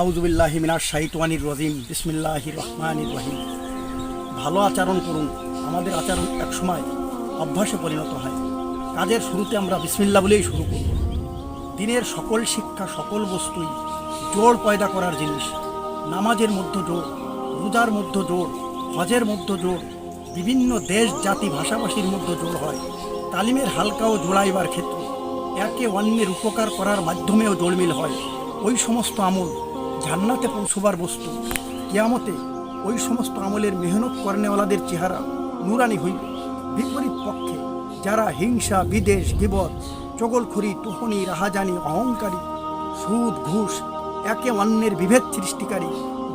আউযুবিল্লাহি মিনাশ শাইতানির রাজিম। বিসমিল্লাহির রহমানির রহিম। ভালো আচরণ করুন। আমাদের আচরণ একসময় অভ্যাসে পরিণত হয়। কাজের শুরুতে আমরা বিসমিল্লাহ বলেই শুরু করব। দিনের সকল শিক্ষা, সকল বস্তুই জোর পয়দা করার জিনিস। নামাজের মধ্যে জোর, রোজার মধ্যে জোর, হজের মধ্যে জোর, বিভিন্ন দেশ জাতি ভাষাভাষীর মধ্যে জোর হয়। তালিমের হালকাও জোড়াইবার ক্ষেত্র, একে অন্যের উপকার করার মাধ্যমেও জোড়মিল হয়। ওই সমস্ত আমল জান্নাতে পৌঁছবার বস্তু। কিয়ামতে ওই সমস্ত আমলের মেহনত করেনেওয়ালাদের চেহারা নুরানি হইবে। বিপরীত পক্ষে যারা হিংসা, বিদ্বেষ, গীবত, চগলখড়ি, টুহনি, রাহাজানি, অহংকারী, সুদ, ঘুষ, একে অন্যের বিভেদ সৃষ্টিকারী,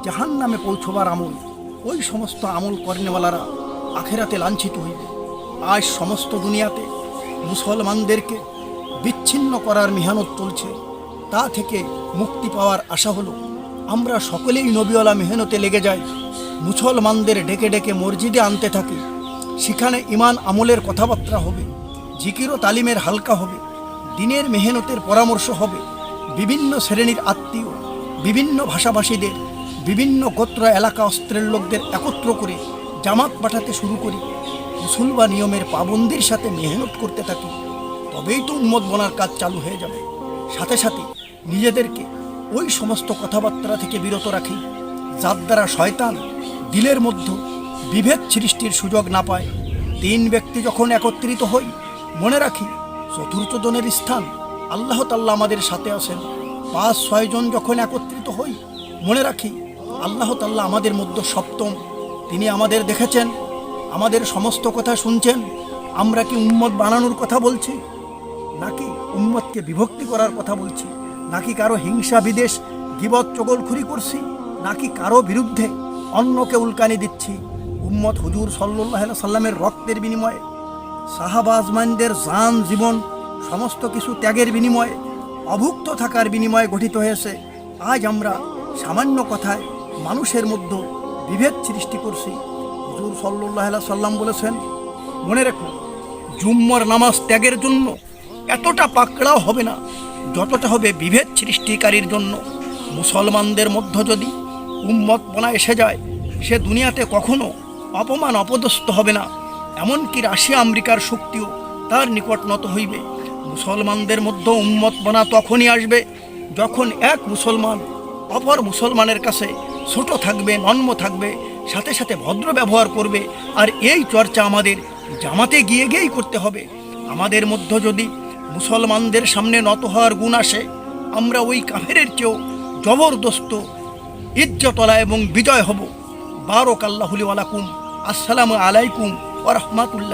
জাহান্নামে পৌঁছবার আমল, ওই সমস্ত আমল করেনেওয়ালারা আখেরাতে লাঞ্ছিত হইবে। আজ সমস্ত দুনিয়াতে মুসলমানদেরকে বিচ্ছিন্ন করার মেহনত চলছে। তা থেকে মুক্তি পাওয়ার আশা হলো আমরা সকলেই নবীওয়ালা মেহনতে লেগে যাই। মুসলমানদের ডেকে ডেকে মসজিদে আনতে থাকি। সেখানে ইমান আমলের কথাবার্তা হবে, জিকির ও তালিমের হালকা হবে, দিনের মেহনতের পরামর্শ হবে। বিভিন্ন শ্রেণীর আত্মীয়, বিভিন্ন ভাষাভাষীদের, বিভিন্ন গোত্র এলাকা অস্ত্রের লোকদের একত্র করে জামাত পাঠাতে শুরু করি। উসুল বা নিয়মের পাবন্দির সাথে মেহনত করতে থাকি। তবেই তো উম্মত বনার কাজ চালু হয়ে যাবে। সাথে সাথে নিজেদেরকে ওই সমস্ত কথাবার্তা থেকে বিরত রাখি যার দ্বারা শয়তান দিলের মধ্যে বিভেদ সৃষ্টির সুযোগ না পায়। তিন ব্যক্তি যখন একত্রিত হই, মনে রাখি চতুর্থ জনের স্থান আল্লাহ তাআলা আমাদের সাথে আছেন। ৫-৬ জন যখন একত্রিত হই, মনে রাখি আল্লাহ তাআলা আমাদের মধ্যে সপ্তম। তিনি আমাদের দেখেছেন, আমাদের সমস্ত কথা শুনছেন। আমরা কি উম্মত বানানোর কথা বলছি, নাকি উম্মতকে বিভক্তি করার কথা বলছি, নাকি কারো হিংসা, বিদ্বেষ, গীবত, চগলখড়ি করছি, নাকি কারো বিরুদ্ধে অন্যকে উল্কানি দিচ্ছি? উম্মত হুজুর সাল্লাল্লাহু আলাইহি সাল্লামের রক্তের বিনিময়ে, সাহাবা আজমাইনদের জান জীবন সমস্ত কিছু ত্যাগের বিনিময়ে, অভুক্ত থাকার বিনিময়ে গঠিত হয়েছে। আজ আমরা সামান্য কথায় মানুষের মধ্যে বিভেদ সৃষ্টি করছি। হুজুর সাল্লাল্লাহু আলাইহি সাল্লাম বলেছেন, মনে রেখো, জুম্মার নামাজ ত্যাগের জন্য এতটা পাকড়াও হবে না যতটা হবে বিভেদ সৃষ্টিকারীর জন্য। মুসলমানদের মধ্যে যদি উম্মতপনা এসে যায়, সে দুনিয়াতে কখনো অপমান অপদস্থ হবে না। এমনকি রাশিয়া আমেরিকার শক্তিও তার নিকট নত হইবে। মুসলমানদের মধ্যে উম্মতপনা তখনই আসবে যখন এক মুসলমান অপর মুসলমানের কাছে ছোট থাকবে, নন্ম থাকবে, সাথে সাথে ভদ্র ব্যবহার করবে। আর এই চর্চা আমাদের জামাতে গিয়ে গিয়েই করতে হবে। আমাদের মধ্যে যদি মুসলমানদের সামনে নত হওয়ার গুণ আসে, আমরা ওই কাফেরের চেয়েও জবরদস্ত ইজ্জতলা এবং বিজয় হব। বারাকাল্লাহু লি ওয়া লাকুম। আসসালামু আলাইকুম ওয়া রাহমাতুল্লাহ।